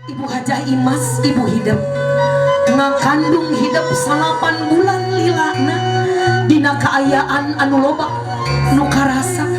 Ibu Hajah Imas, ibu hidup ngakandung hidup 8 bulan lilana dina kaayaan anu loba nu karasa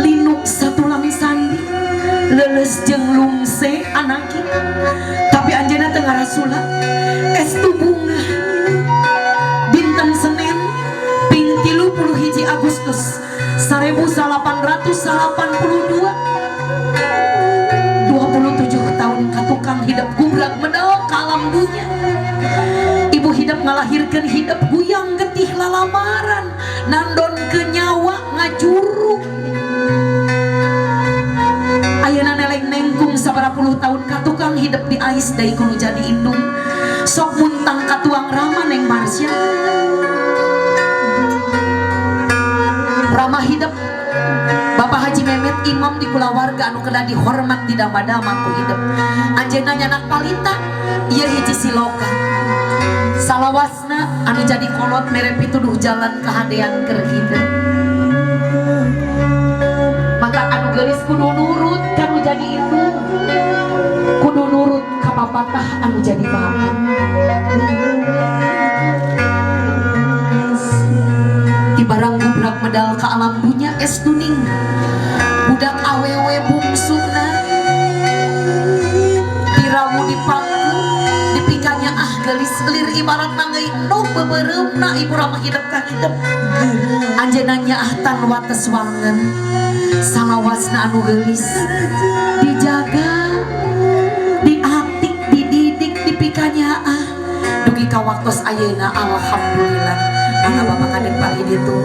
linuk satulang sandi leles jeung lungse anaki tapi anjeunna teu ngarasula estu bunga dinten Senin ping 31 Agustus 1882 27 tahun katukang hidup gubrak medal ka alam dunya. Ibu hidup ngalahirkeun hidup guyang getih lalamaran nandon ke nyawa ngajuru. Ayeuna neleng nengkung sabaraha puluh tahun katukang hidup di ais deui kudu jadi indung. Sok muntang katuang Rama Neng Marsya. Rama hidup Bapak Haji Mehmet imam di kulawarga anu kedah dihormat di dama-dama ku hidup. Anjeunna nyanak palita ieu hiji siloka. Salawasna anu jadi kolot mere pituduh jalan kahadean keur hidup. Maka anu geulis kudu nurut kanu jadi indung. Kudu nurut ka papatah anu jadi bapak. Barang gubrak medal ke alam dunya es tuning budak awewe bungsuna diramu di pangku dipikanya gelis lir ibarat mangai no bebereumna ibu Rama hidup ka hidup anjeunna nya tan wates wangen salawasna anu geulis dijaga diatik dididik dipikanya dugi ka waktos ayeuna alhamdulillah. Maka bapak ngadeg palidi tuh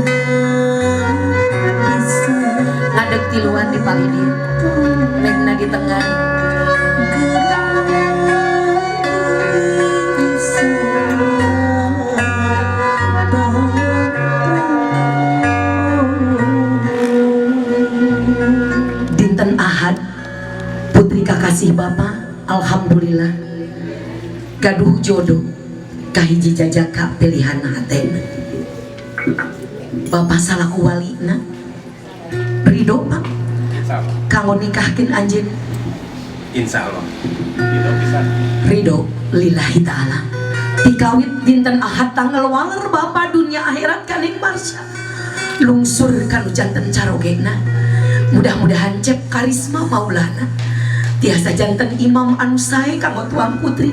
ngadeg tiluan di palidi megna di tengah dinten Ahad putri kakasih bapak alhamdulillah gaduh jodoh kahiji jajaka pilihan hatena. Bapak salaku walina ridho pak kanggo nikahkeun anjeun insyaallah ridho pisan ridho lillahi ta'ala dikawit dinten Ahad tanggal waler bapak dunia akhirat ka Neng Marsya lungsur kanu janten carogena mudah-mudahan cep karisma maulana tiasa janten imam anu sae kanggo tuang putri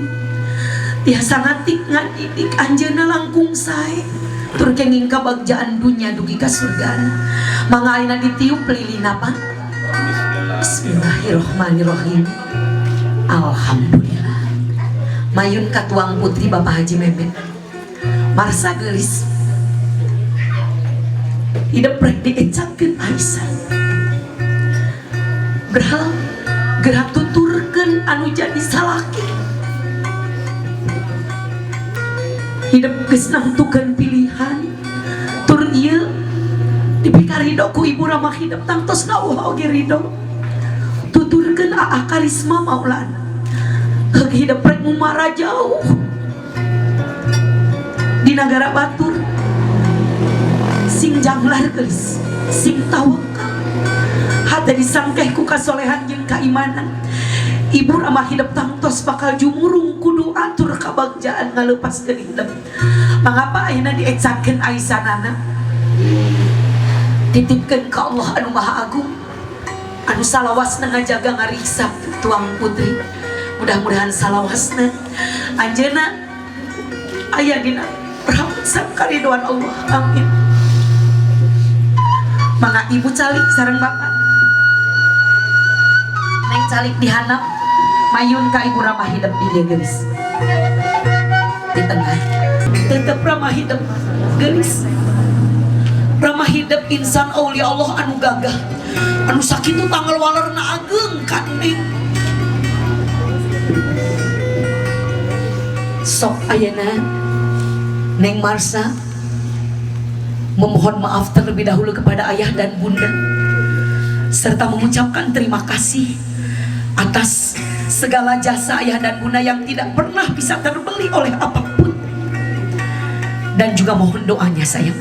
tiasa ngatik ngadidik anjeunna langkung sae tur kenging kabagjaan dunya dugi ka surgana mangga ayeuna ditiup lilina pak. Bismillahirrahmanirrahim. Alhamdulillah mayun ka tuang putri Bapak Haji Mehmet marsa geulis hidup rek diecapkeun Aisyah gerah tuturkeun anu jadi salaki hidup geus namtukeun pilihan tur ieu dipikar ridho ku ibu Rama hidup tangtos ngawuh oge ridho tuturkeun aa karisma maulana heug hidup rek mumara jauh di nagara batur sing janglar geulis sing tawakal hate disangkeh ku kasolehan jeung kaimanan. Ibu Rama hidup tangtos bakal jumurung kudu atur kabagjaan ngaleupaskeun hidup. Mangapa ayeuna diecapkeun Aisyah titipkeun ka Allah anu Maha Agung anu salawasna ngajaga ngariksa tuang putri. Mudah-mudahan salawasna anjeunna aya dina rahmat kariduan Allah. Amin. Mangga ibu calik sareng bapak neng calik dihanap mayun ka ibu Rama hidup di dia gelis di tengah tetep Rama hidup gelis Rama hidup insan aulia Allah anu gagah anu sakitu tanggal walerna ageng kan neng sok ayeuna Neng Marsya memohon maaf terlebih dahulu kepada ayah dan bunda serta mengucapkan terima kasih atas segala jasa ayah dan bunda yang tidak pernah bisa terbeli oleh apapun dan juga mohon doanya sayang.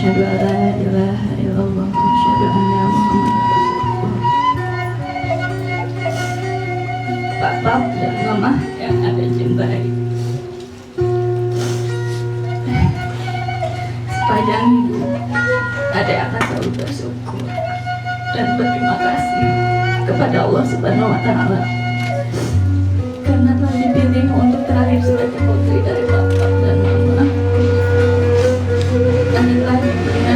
Asyhadu an la ilaha illallah wa asyhadu anna Muhammadar Rasulullah. Papa dan Mama yang ada cintai, sepanjang hidup Ade akan selalu bersyukur dan berterima kasih kepada Allah Subhanahu wa Ta'ala karena telah dipilih untuk terakhir sebagai putri dari Papa dan Mama. Ade telah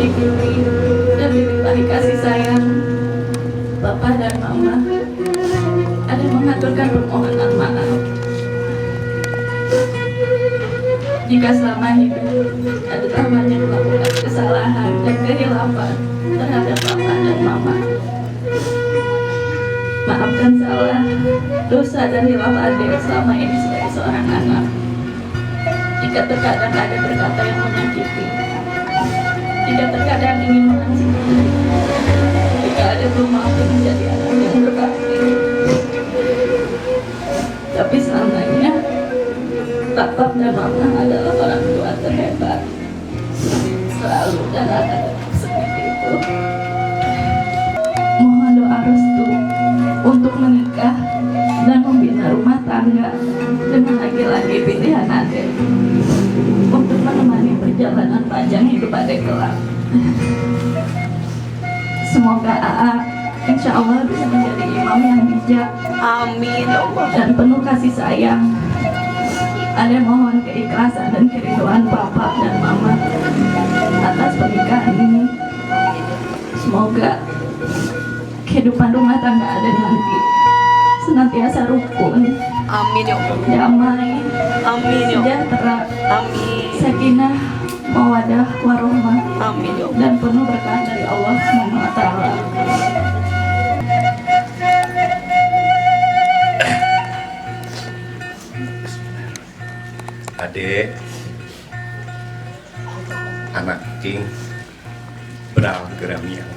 dipilih dan dilimpahi kasih sayang Papa dan Mama. Ade mengaturkan permohonan maaf jika selama hidup Ade telah banyak melakukan kesalahan dan kehilafan terhadap Papa dan Mama. Maafkan salah, dosa dan hilaf Ade selama ini sebagai seorang anak. Jika terkadang Ade berkata yang menyakiti, jika terkadang ingin mengancam, jika Ade belum mampu menjadi anak yang berbakti, tapi selamanya Papa dan Mama adalah orang tua terhebat. Selalu dan akan tetap seperti itu. Mohon doa restu untuk menikah dan membina rumah tangga dengan laki-laki pilihan Ade untuk menemani perjalanan panjang hidup Ade kelak. Semoga AA insya Allah bisa menjadi imam yang bijak, Amin ya Allah. dan penuh kasih sayang. Ade mohon keikhlasan dan kerinduan Papa dan Mama atas pernikahan ini. Semoga kehidupan rumah tangga Ade nanti senantiasa rukun, Amin ya Allah. damai, Amin ya Allah. sejahtera, Amin. sakinah, mawadah, warahmah, Amin ya Allah. dan penuh berkah dari Allah Subhanahu wa Ta'ala. Adek, anak King beral geramian.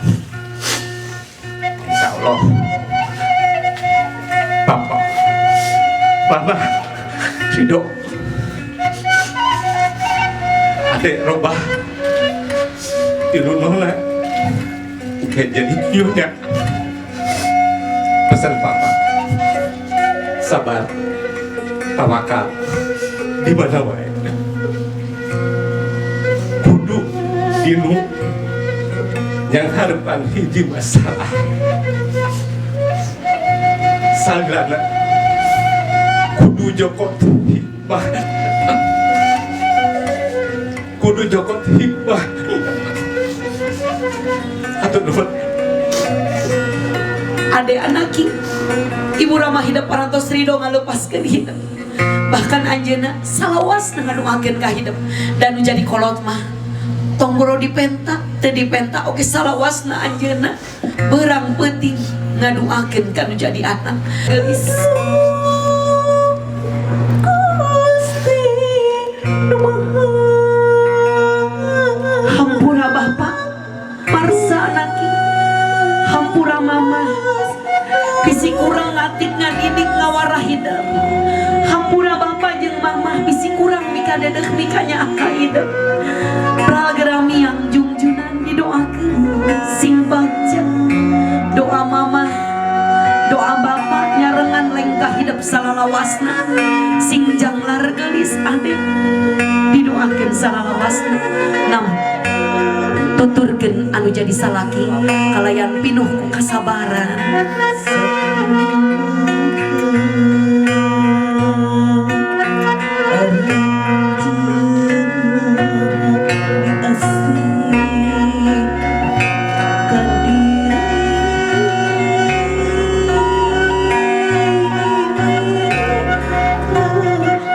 Insya Allah, Papa, Ridho, Adek robah, tilu nona, kayak jadi nyunya. Pesan Papa, sabar, tawakal. Di mana wae kudu dinu yang harapan hiji masalah sagrana kudu jokot hikmah, kudu jokot hikmah atau nuhun Ade anaki Ibu Rama hidup parantos Ridho ngalepaskeun hidup. Bahkan anjeuna salawas ngadoakeun ka hidup dan jadi kolot mah tonggoro dipenta teu dipenta oke salawasna anjeuna beurang penting ngadoakeun ka nu jadi anak geus hampura Bapa Marsa anaki hampura Mama bisi kurang ngatik ngadidik ngawarah hidup. Hampura Bapa jeung Mama bisi kurang mika dedek mikanya aka hidup. Pral gerami yang jungjunan didoakeun sing baca doa Mama doa Bapa nyarengan lengkah hidup salalawasna sing janglar gelis Ade didoakeun salalawasna namun tuturkeun anu jadi salaki kalayan pinuh ku kasabaran.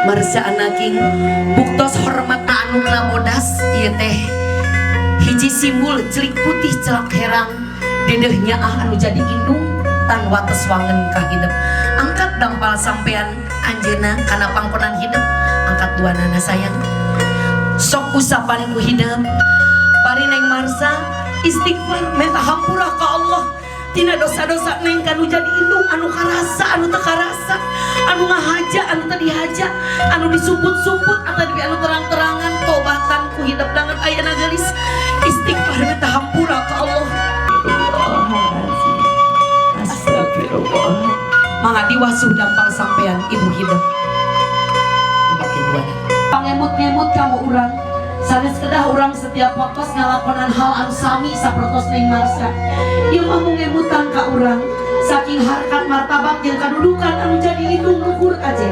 Marsha anaking buktos hormat anu nabodas ieu teh hiji simbol celik putih celak herang dedehnya anu jadi indung tan wates wangen ka hidup. Angkat dampal sampean anjeuna kana pangkonan hidup, angkat duanana sayang sok usapan ku hidup bari neng Marsha istighfar minta hampura ka Allah tina dosa-dosa neng kanu jadi indung anu karasa anu teu karasa anu ngahaja anu teu dihaja anu disumput-sumput atau di anu terang-terangan tobatan ku hidup dangan ayeuna geus mangga diwasuh dampal sampean ibu hidup. Makin buana. Pangemut-ngemut kamu urang. Sanes kedah urang setiap waktu ngalakonan hal anu sami sapertos ning Marsha. Ieu mah ngemutan ka urang saking harkat martabat jeung kadudukan anu jadi indung luhur aja.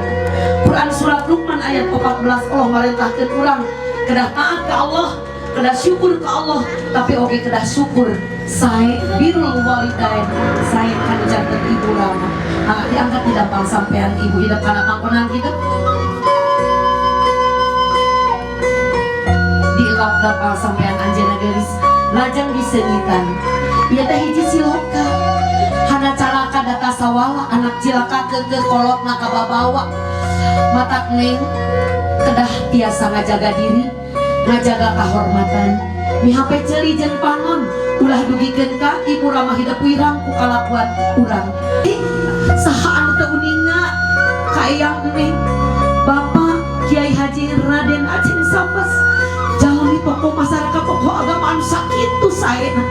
Quran surat Luqman ayat 14 Allah marintahkeun urang kedah taat ka Allah, kedah syukur ka Allah, tapi oge kedah syukur sae birrul walidain, sae kana janten ibu rama. Diangkat di dampal sampean ibu hidup kana pangkonan hidup. Dielap dampal sampean anjeunna geulis lajang diseungitan. Ieu teh hiji siloka. Hana calaka data sawala anak cilaka ke kolot maka babawa. Matak neng kedah tiasa ngajaga diri, ngajaga kahormatan. Mihape celi jeung pangon ulah dugikeun ka ibu rama hidup wirang ku kalakuan urang. Saha anu teu uninga ka eyang neng Bapak Kiai Haji Raden Aceng Sambas jalmi tokoh masyarakat tokoh agama anu sakitu saena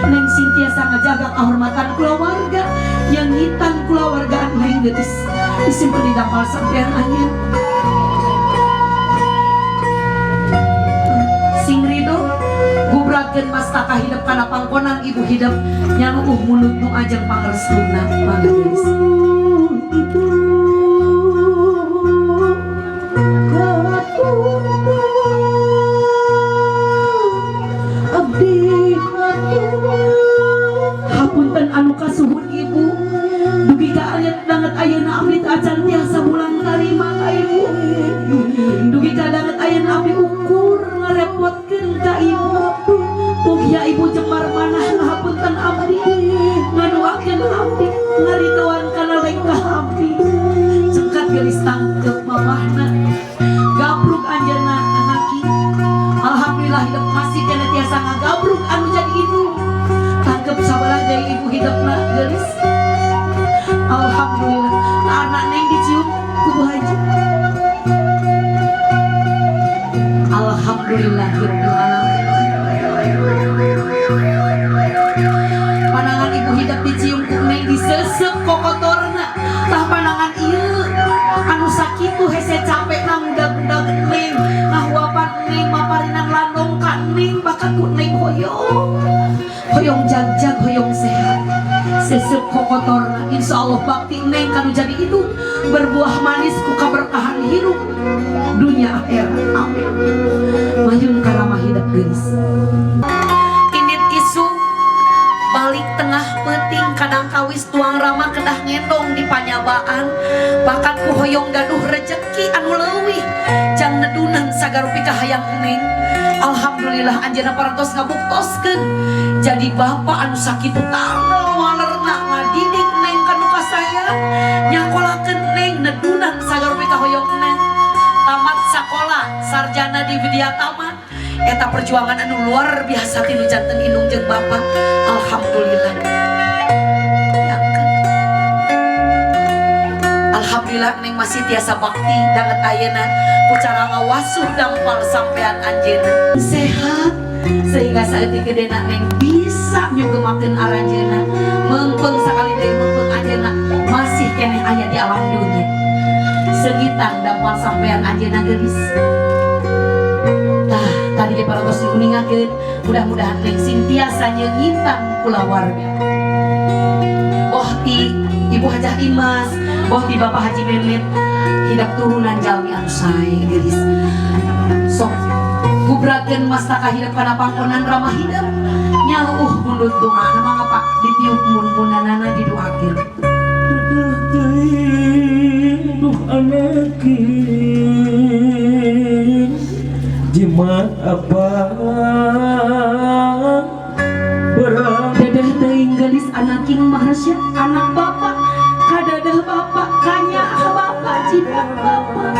neng sintiasa ngajaga kahormatan keluarga yang ngitan keluargaan neng geulis disimpen di dampal sampean anjeun. Sing ridho gubrakeun mastaka hidup kana pangkonan ibu hidup nyanuuh mulut nu ajeng pangrestuna mangga geulis. Hapunten anu kasuhun ibu dugi ka alit banget ayeuna abdi acan tiasa bulan tarima ka ibu dugi ka banget ayeuna abdi ukur ngarepotkeun ka ibu mugia ibu jemar manah ngahapunten abdi ngadoakeun abdi ngaridoan kana lengkah abdi cengkat geulis tangkep mamahna gabruk anjeunna anaki alhamdulillah hidup masih kena tiasa ngagabruk anu jadi indung tangkep sabalah deui ibu hidupna geulis alhamdulillah anak neng dicium ku Bu Haji alhamdulillahirabbil alamin panangan ibu hidup dicium ku neng diseuseup kokotorna tah panangan ieu anu sakitu hese capek na mudag-mudag neng ngahuapan neng maparinan landong ka neng bakat ku neng hoyong jag-jag hoyong sehat sesep kokotorna insyaallah bakti neng kanu jadi itu berbuah manis ku kaberkahan hidup dunia akhirat amin mayun karama hidup geulis. Indit isu balik tengah peuting kadang kawis tuang rama kedah ngendong di panyabaan bakat ku hoyong gaduh rejeki anu leuwih jang nedunan sagarupi kahayang neng alhamdulillah anjeunna parantos ngabuktoskeun jadi bapak anu sakitu tanggal walerna ngadidik neng kanu kasayang nyakolakeun neng nedunan sagarupi kahoyong neng tamat sakola sarjana di Widyatama eta perjuangan anu luar biasa tinu janten indung jeung bapak alhamdulillah. Alhamdulillah neng masih tiasa bakti danget ayeuna ku cara ngawasuh dampal sampean anjeunna sehat sehingga saeutik gedena neng bisa nyugemakeun aranjeunna mengpeung sakali deui mengpeung anjeunna masih keneh aya di alam dunia segitan dampal sampean anjeunna geulis. Tah tadi ge parantos diuningakeun mudah-mudahan neng sintiasa nyeungitan kulawarga. Oh ti Ibu Hajah Imas, boh ti Bapak Haji Mehmet hidup turunan jalmi anu sae geulis. Sok gubrakeun mastaka hidup kana pangkonan ramah hidup nyaluuh mundut doa mangga Pak ditiup mun-munanana didoakeun. Duh anakeun jimat abang berat Dadah teuing geulis anaking Marsha anak bapak kadadah bapak kanya bapak jidat bapak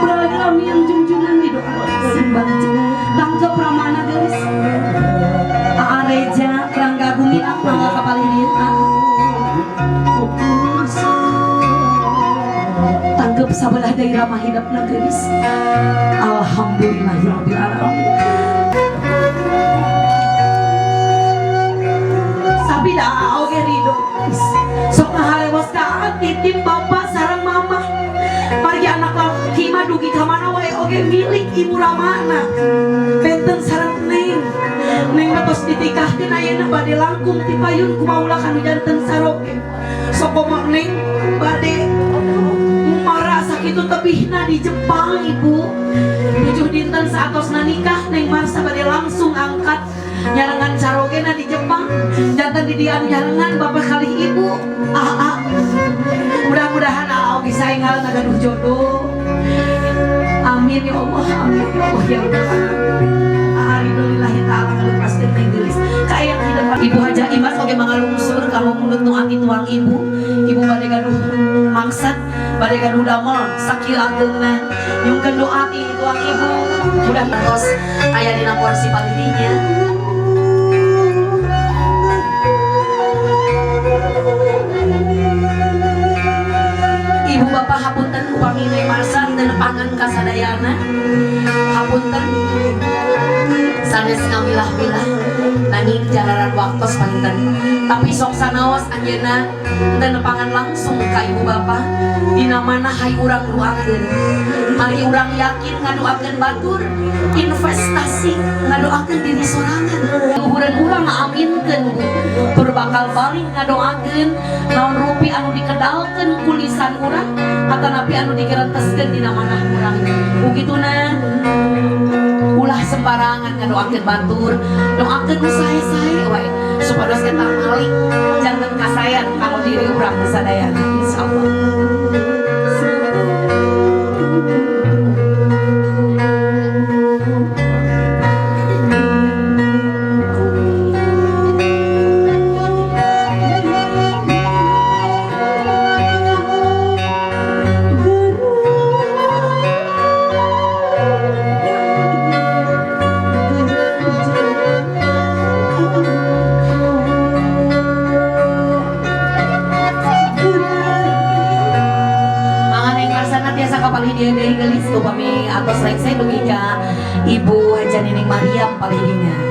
beragam yang junjungan didoakeun simbang tangkep ramana geulis Areja Rangga Bumi apa kapalirin tangkep sabelah deui ramah hidupna geulis alhamdulillahirabbil alamin. Sabida oge ridho sok ngaharewas ka titip dugi ka mana wae oge milik Ibu Ramana. Benten sareng Neng matos ditikahkeun ayeuna bade langkung ti payun kumaula kanu janten saroge. Sok komo Neng bade umara sakitu tebihna di Jepang Ibu. 7 dinten saatosna nikah Neng Marsha bade langsung angkat nyarengan carogena di Jepang. Janten di dieu nyarengan bapak kali Ibu. Mudah-mudahan oge saengal ngagaduh jodoh. Amin ya Allah, amin ya Allah ya Allah. Alhamdulillah ta'ala ngalupaskeun teh geulis. Ka aya di depan Ibu Haja Imas oge mangalungsur kamu mulut nu ati tuang Ibu. Ibu bade gaduh maksad, bade gaduh damel sakieu ageungna. Nyungkeun doa ti tuang Ibu. Mudah tos aya dina porsi palidinya. Ibu bapak hapunten upami Neng Marsha teu nepangan kasadayana. Hapunten sanes ngamilah-milah nanging jalaran waktos panten. Tapi sok sanaos anjeunna teu nepangan langsung ka ibu bapak dina mana hay urang duakeun. Mari urang yakin ngadoakeun batur investasi ngadoakeun diri sorangan. Luhureun urang ngaaminkeun Bu. Tur bakal balik ngadoakeun naon rupi anu dikedalkeun ku lisan urang atanapi anu digerenteskeun dina manah urang. Begituna ulah sembarangan ngadoakeun batur, doakeun nu sae-sae wae supados eta malik janten kasayan kalau diri urang sadayana insyaallah. Dia dari gelis upami atos rek saya dugi ka Ibu Haja Nining Mariam palidinya.